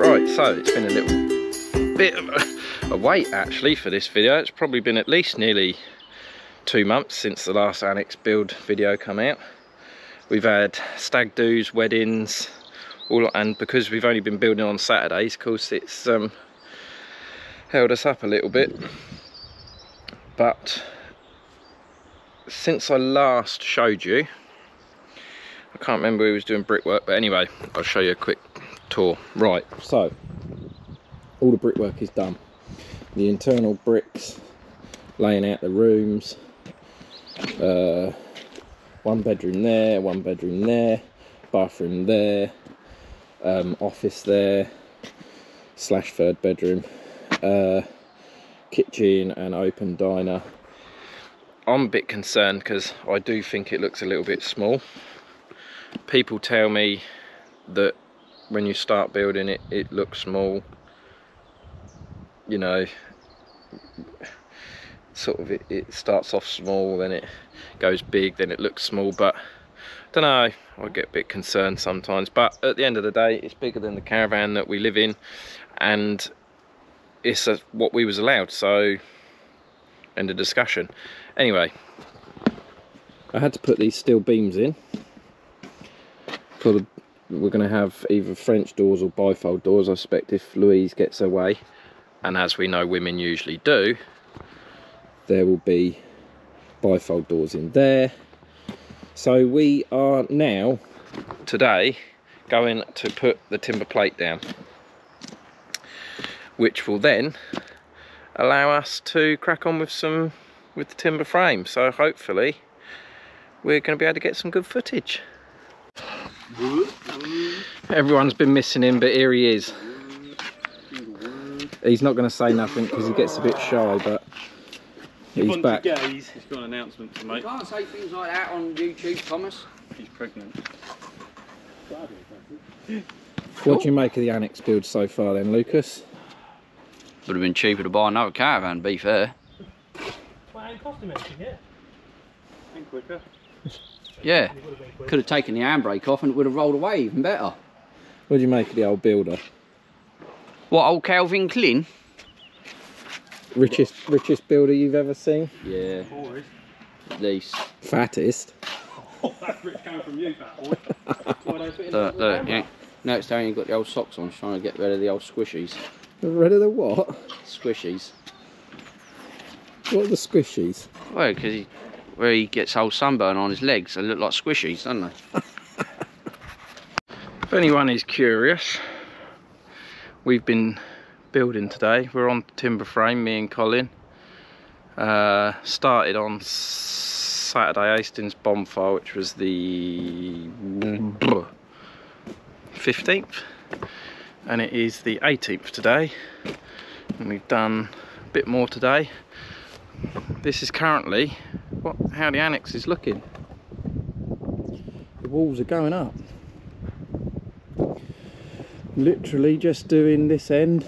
Right, so it's been a little bit of a wait actually for this video. It's probably been at least nearly 2 months since the last Annexe build video come out. We've had stag do's, weddings, and because we've only been building on Saturdays, of course it's held us up a little bit. But since I last showed you, I can't remember who was doing brickwork, but anyway, I'll show you a quick tour. Right, so all the brickwork is done. The internal bricks, laying out the rooms, 1 bedroom there, 1 bedroom there, bathroom there, office there / 3rd bedroom, kitchen and open diner. I'm a bit concerned because I do think it looks a little bit small. People tell me that when you start building it, it looks small. You know, sort of it starts off small, then it goes big, then it looks small. But I don't know, I get a bit concerned sometimes. But at the end of the day, it's bigger than the caravan that we live in, and it's what we was allowed. So end of discussion. Anyway, I had to put these steel beams in. We're going to have either French doors or bifold doors, I suspect, if Louise gets her way, and as we know women usually do, there will be bifold doors in there. So we are now today going to put the timber plate down, which will then allow us to crack on with the timber frame. So hopefully we're going to be able to get some good footage. Everyone's been missing him, but here he is. He's not going to say nothing because he gets a bit shy, but he's back. He's got an announcement to make. You can't say things like that on YouTube, Thomas. She's pregnant. What do you make of the Annexe build so far then, Lucas? Would have been cheaper to buy another caravan, to be fair. Well, it ain't costing anything yet. And quicker. Yeah, could have taken the handbrake off and it would have rolled away even better. What do you make of the old builder? What, old Calvin Klein? Richest builder you've ever seen? Yeah, Boys. at least. Fattest? Oh, that's rich coming from you, fat boy. Why don't fit in Look, the yeah. Notice how you've got the old socks on, trying to get rid of the old squishies. Rid of the what? Squishies. What are the squishies? Well, because where he gets old sunburn on his legs, they look like squishies, don't they? If anyone is curious, we've been building today. We're on timber frame, me and Colin. Started on Saturday, Hastings bonfire, which was the 15th, and it is the 18th today, and we've done a bit more today. This is currently how the Annexe is looking. The walls are going up. Literally just doing this end.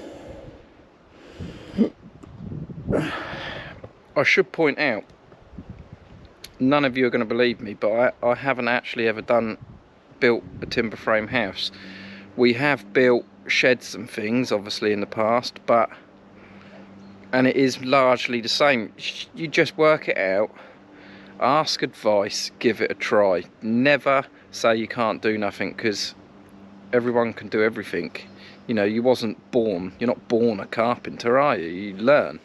I should point out, none of you are going to believe me, but I haven't actually ever built a timber frame house. We have built sheds and things obviously in the past, and it is largely the same. You just work it out, ask advice, give it a try. Never say you can't do nothing, because everyone can do everything. You know, you're not born a carpenter, are you? You learn.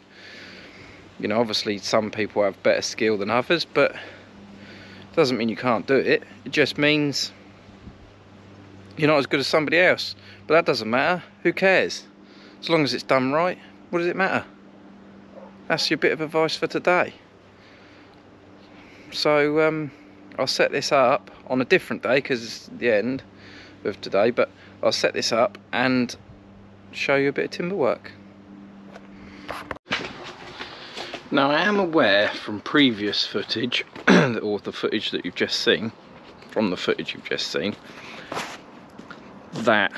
You know, obviously some people have better skill than others, but it doesn't mean you can't do it. It just means you're not as good as somebody else. But that doesn't matter. Who cares? As long as it's done right, what does it matter? That's your bit of advice for today. So I'll set this up on a different day because it's the end of today, but I'll set this up and show you a bit of timber work. Now, I am aware from previous footage, or the footage that you've just seen, that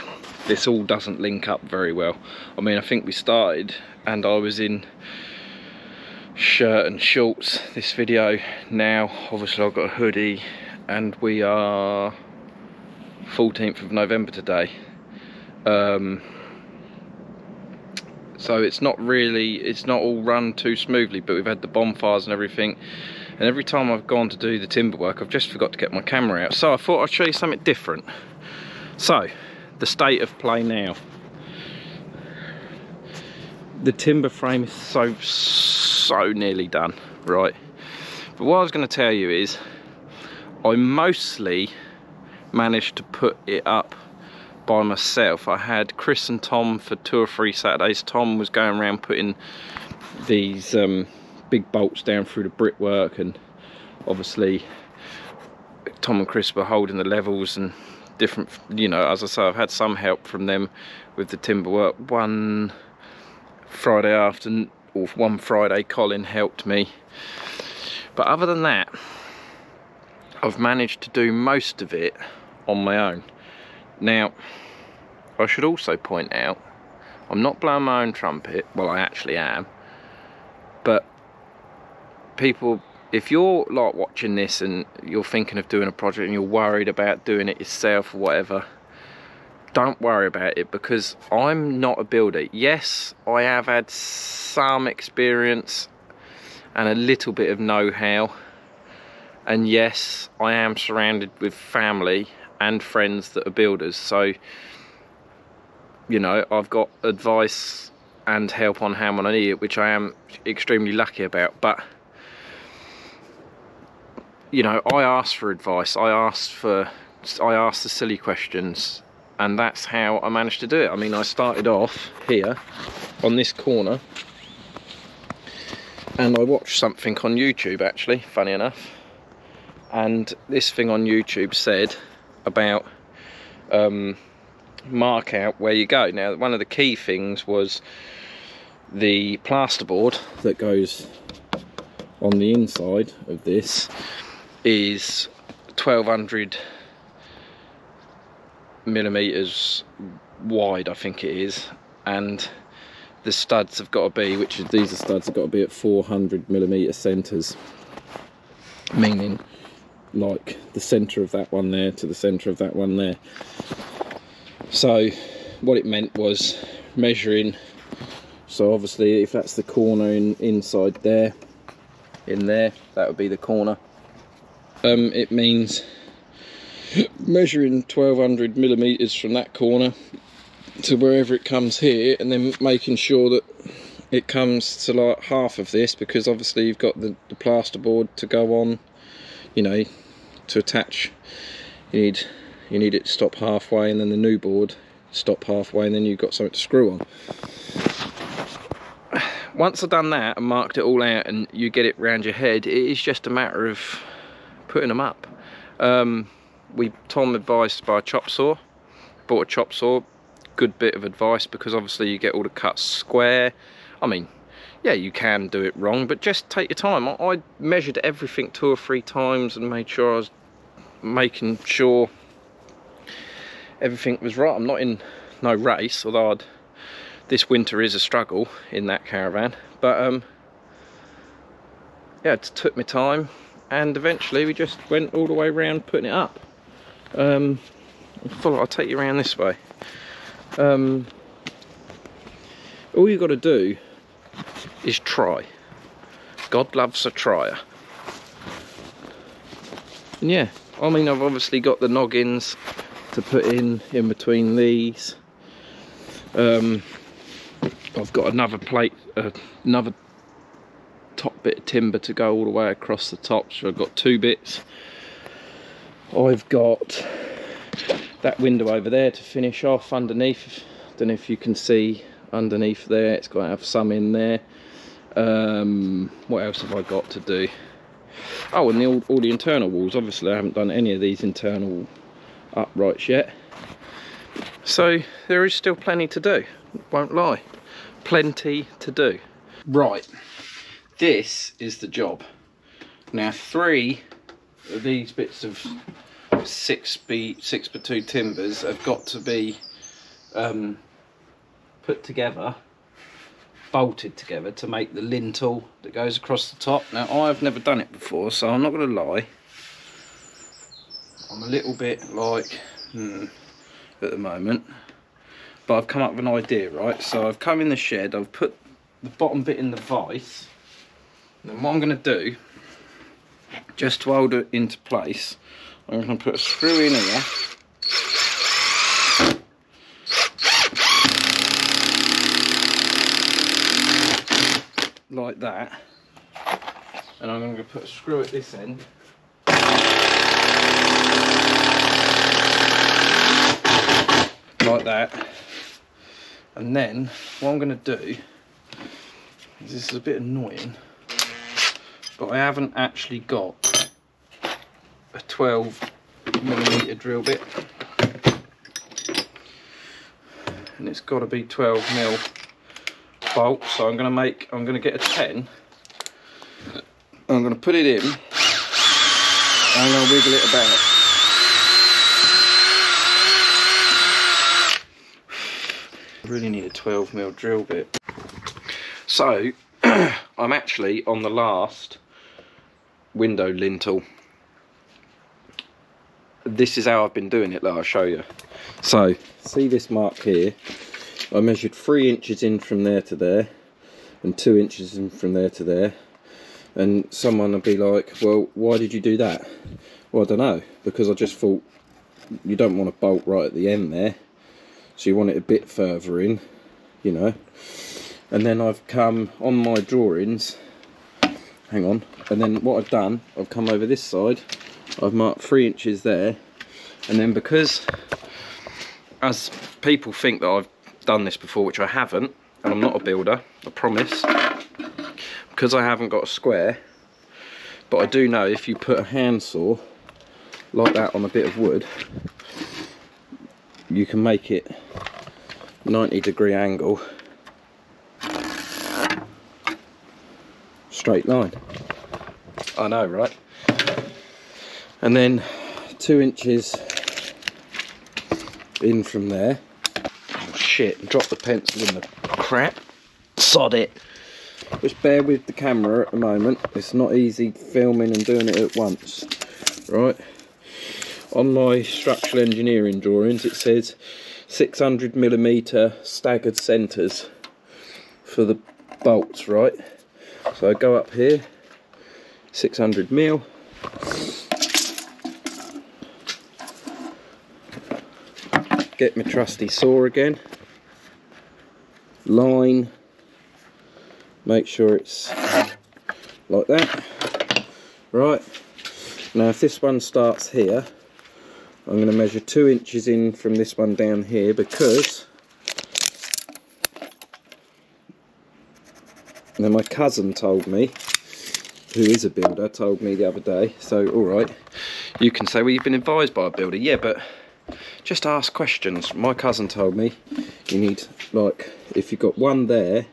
this all doesn't link up very well. I mean, I think we started and I was in shirt and shorts this video. Now obviously I've got a hoodie, and we are 14th of November today. so it's not all run too smoothly, but we've had the bonfires and everything, and every time I've gone to do the timber work I've just forgot to get my camera out, so I thought I'd show you something different. So the state of play now, the timber frame is so nearly done, right? But what I was going to tell you is I mostly managed to put it up by myself. I had Chris and Tom for 2 or 3 Saturdays. Tom was going around putting these big bolts down through the brickwork, and obviously Tom and Chris were holding the levels and different, you know, as I say, I've had some help from them with the timber work. One Friday afternoon, or one Friday, Colin helped me, but other than that I've managed to do most of it on my own. Now I should also point out, I'm not blowing my own trumpet, well I actually am, but people, if you're like watching this and you're thinking of doing a project and you're worried about doing it yourself or whatever, don't worry about it, because I'm not a builder. Yes, I have had some experience and a little bit of know-how, and yes, I am surrounded with family and friends that are builders, so you know, I've got advice and help on how I need it, which I am extremely lucky about. But you know, I asked for advice, I asked the silly questions, and that's how I managed to do it. I mean, I started off here on this corner and I watched something on YouTube, actually, funny enough, and this thing on YouTube said about mark out where you go. Now, one of the key things was the plasterboard that goes on the inside of this is 1200 millimeters wide, I think it is, and the studs have got to be, which is, these are studs, have got to be at 400 millimeter centers, meaning like the center of that one there to the center of that one there. So what it meant was measuring, so obviously if that's the corner inside there, in there, that would be the corner. It means measuring 1200 millimeters from that corner to wherever it comes here, and then making sure that it comes to like half of this, because obviously you've got the plasterboard to go on, you know, to attach. You need it to stop halfway, and then the new board stop halfway, and then you've got something to screw on. Once I've done that and marked it all out and you get it round your head, it is just a matter of putting them up. Tom advised to buy a chop saw, bought a chop saw, good bit of advice, because obviously you get all the cuts square. I mean, yeah, you can do it wrong, but just take your time. I measured everything 2 or 3 times and made sure I was making sure everything was right. I'm not in no race, although this winter is a struggle in that caravan, but yeah, it took me time, and eventually we just went all the way around putting it up. I'll take you around this way. All you've got to do is try. God loves a trier. And yeah, I mean, I've obviously got the noggins to put in between these. I've got another plate, another top bit of timber to go all the way across the top, so I've got 2 bits. I've got that window over there to finish off underneath. Don't know if you can see underneath there, it's got to have some in there. What else have I got to do? Oh, and all the internal walls. Obviously I haven't done any of these internal uprights yet, so there is still plenty to do, won't lie, plenty to do. Right, this is the job. Now 3 of these bits of 6x2 timbers have got to be put together, bolted together, to make the lintel that goes across the top. Now I've never done it before, so I'm not going to lie, I'm a little bit like at the moment. but I've come up with an idea, right? So I've come in the shed, I've put the bottom bit in the vise, and then what I'm going to do, just to hold it into place, I'm going to put a screw in here, like that, and I'm going to put a screw at this end, like that, and then what I'm going to do is, this is a bit annoying, but I haven't actually got a 12mm drill bit, and it's got to be 12mm bolt, so I'm going to get a 10, I'm going to put it in, and I'm going to wiggle it about. I really need a 12mm drill bit. So I'm actually on the last window lintel. This is how I've been doing it, that I'll show you. So see this mark here, I measured 3 inches in from there to there and 2 inches in from there to there, and someone will be like, well, why did you do that? Well, I don't know, because I just thought you don't want to bolt right at the end there, so you want it a bit further in, you know. And then I've come on my drawings, hang on, and then what I've done, I've come over this side, I've marked 3 inches there, and then because, as people think that I've done this before, which I haven't, and I'm not a builder, I promise, because I haven't got a square, but I do know if you put a handsaw like that on a bit of wood, you can make it 90-degree angle, straight line. I know, right? And then 2 inches in from there. Oh shit, drop the pencil in the crap. Sod it. Just bear with the camera at the moment, it's not easy filming and doing it at once, right? On my structural engineering drawings it says 600mm staggered centres for the bolts, right? So I go up here, 600mm, get my trusty saw again, line, make sure it's like that, right? Now if this one starts here, I'm going to measure 2 inches in from this one down here, because now my cousin told me, who is a builder, told me the other day, so alright, you can say, well, you've been advised by a builder, yeah, but just ask questions. My cousin told me you need, like, if you've got one there,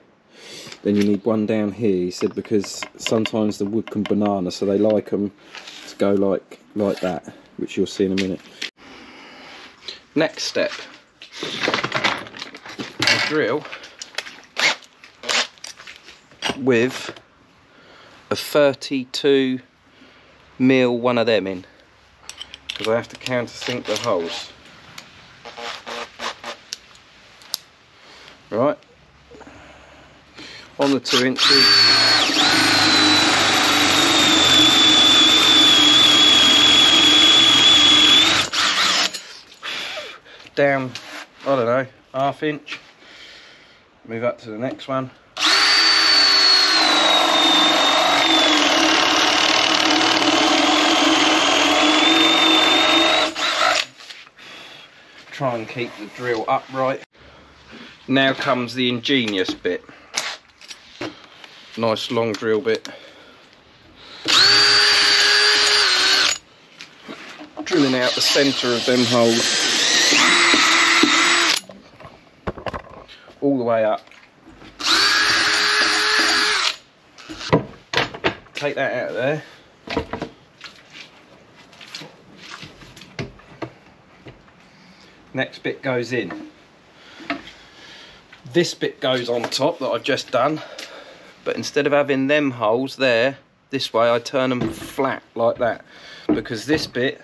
then you need one down here, he said, because sometimes the wood can banana, so they like them to go like that, which you'll see in a minute. Next step, I drill with a 32mm one of them in, because I have to countersink the holes. Right, on the 2 inches, down, I don't know, ½ inch, move up to the next one. Try and keep the drill upright. Now comes the ingenious bit. Nice long drill bit. Drilling out the centre of them holes. All the way up. Take that out of there. Next bit goes in. This bit goes on top that I've just done, but instead of having them holes there, this way I turn them flat like that, because this bit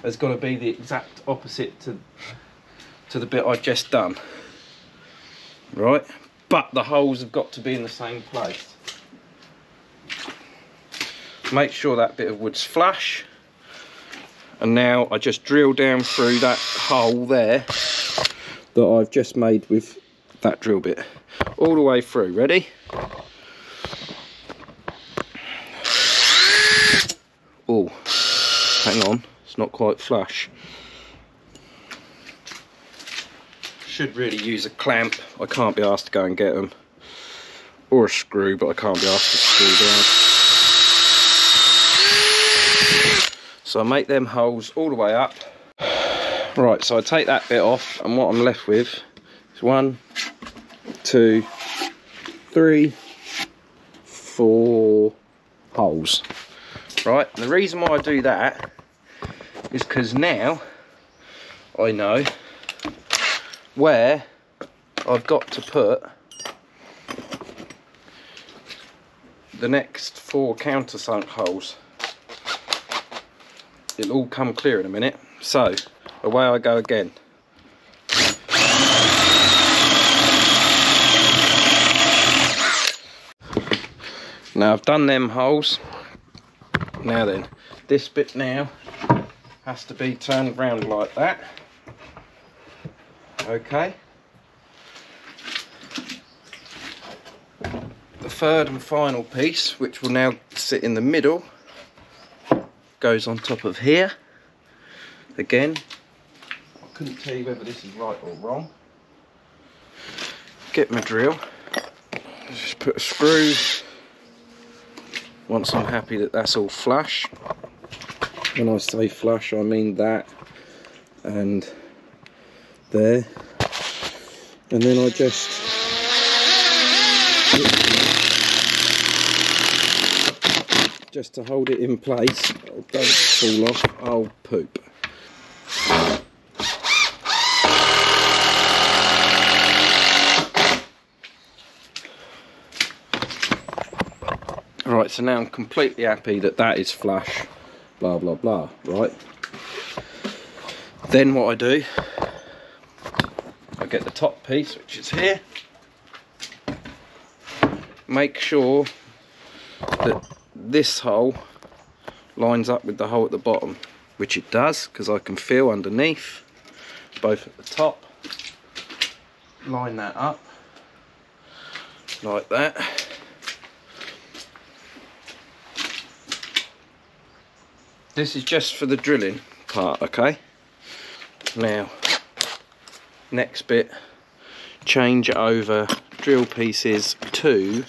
has got to be the exact opposite to the bit I've just done. right? But the holes have got to be in the same place. Make sure that bit of wood's flush. And now I just drill down through that hole there that I've just made with that drill bit. All the way through, ready? Oh, hang on, it's not quite flush. Should really use a clamp. I can't be asked to go and get them. Or a screw, but I can't be asked to screw down. So I make them holes all the way up. Right, so I take that bit off, and what I'm left with is 1, 2, 3, 4 holes. Right, and the reason why I do that is because now I know where I've got to put the next 4 countersunk holes. It'll all come clear in a minute. So away I go again. Now I've done them holes. Now then, this bit now has to be turned round like that. Okay. The third and final piece, which will now sit in the middle, goes on top of here. Again, I couldn't tell you whether this is right or wrong. Get my drill, just put a screw. Once I'm happy that that's all flush. When I say flush, I mean that and there. And then I just to hold it in place. Oh, don't fall off. I'll poop. Right, so now I'm completely happy that that is flush, blah blah blah, right? Then what I do, I get the top piece, which is here, make sure that this hole lines up with the hole at the bottom, which it does, because I can feel underneath, both at the top. Line that up, like that. This is just for the drilling part, okay? Now, next bit, change over drill pieces to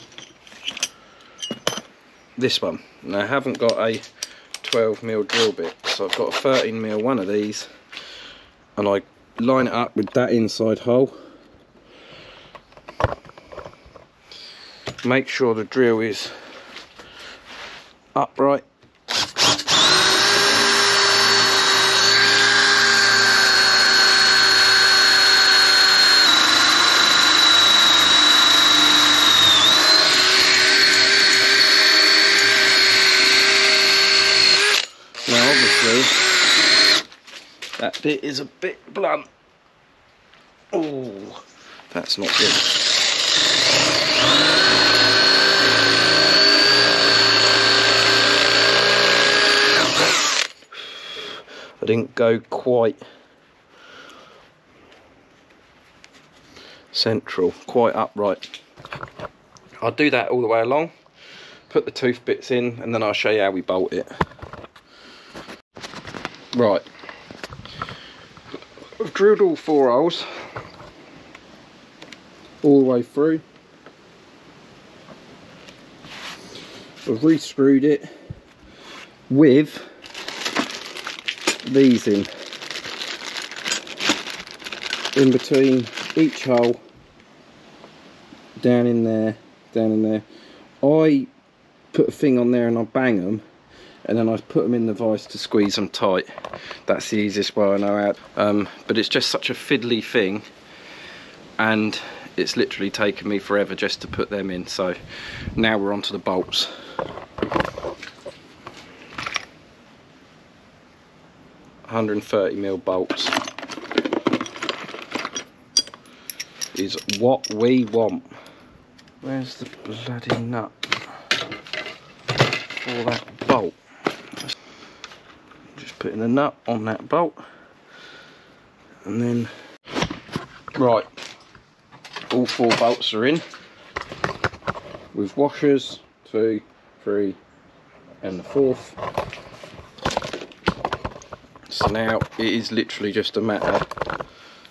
this one. Now I haven't got a 12mm drill bit, so I've got a 13mm one of these, and I line it up with that inside hole. Make sure the drill is upright. That bit is a bit blunt. Oh, that's not good. I didn't go quite central, quite upright. I'll do that all the way along, put the tooth bits in, and then I'll show you how we bolt it. Right. I've drilled all 4 holes all the way through. I've re-screwed it with these in between each hole, down in there, down in there. I put a thing on there and I bang them, and then I put them in the vise to squeeze them tight. That's the easiest way I know how. But it's just such a fiddly thing, and it's literally taken me forever just to put them in. So now we're on to the bolts. £130mm bolts. is what we want. Where's the bloody nut for that bolt? Just putting the nut on that bolt, and then right, all 4 bolts are in with washers, 2, 3 and the 4th. So now it is literally just a matter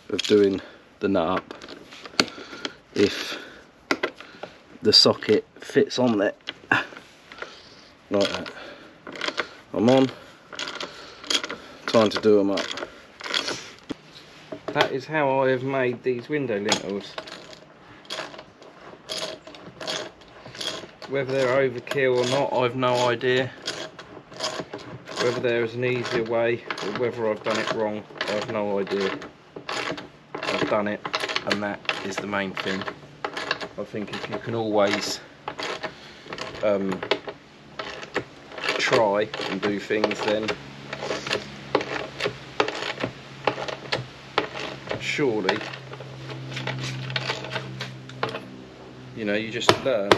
of doing the nut up. If the socket fits on there like that, I'm on. Time to do them up. That is how I have made these window lintels. Whether they're overkill or not, I've no idea. Whether there is an easier way or whether I've done it wrong, I've no idea. I've done it, and that is the main thing. I think if you can always try and do things, then surely, you know, you just learn.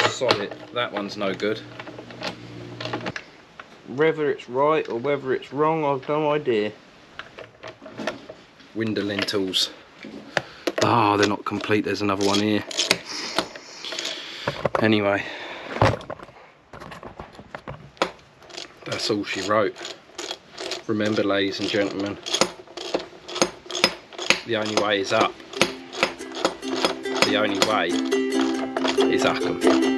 Sod it, that one's no good. Whether it's right or whether it's wrong, I've no idea. Window lintels. Ah, they're not complete, there's another one here. Anyway, that's all she wrote. Remember, ladies and gentlemen, the only way is up. The only way is up 'em.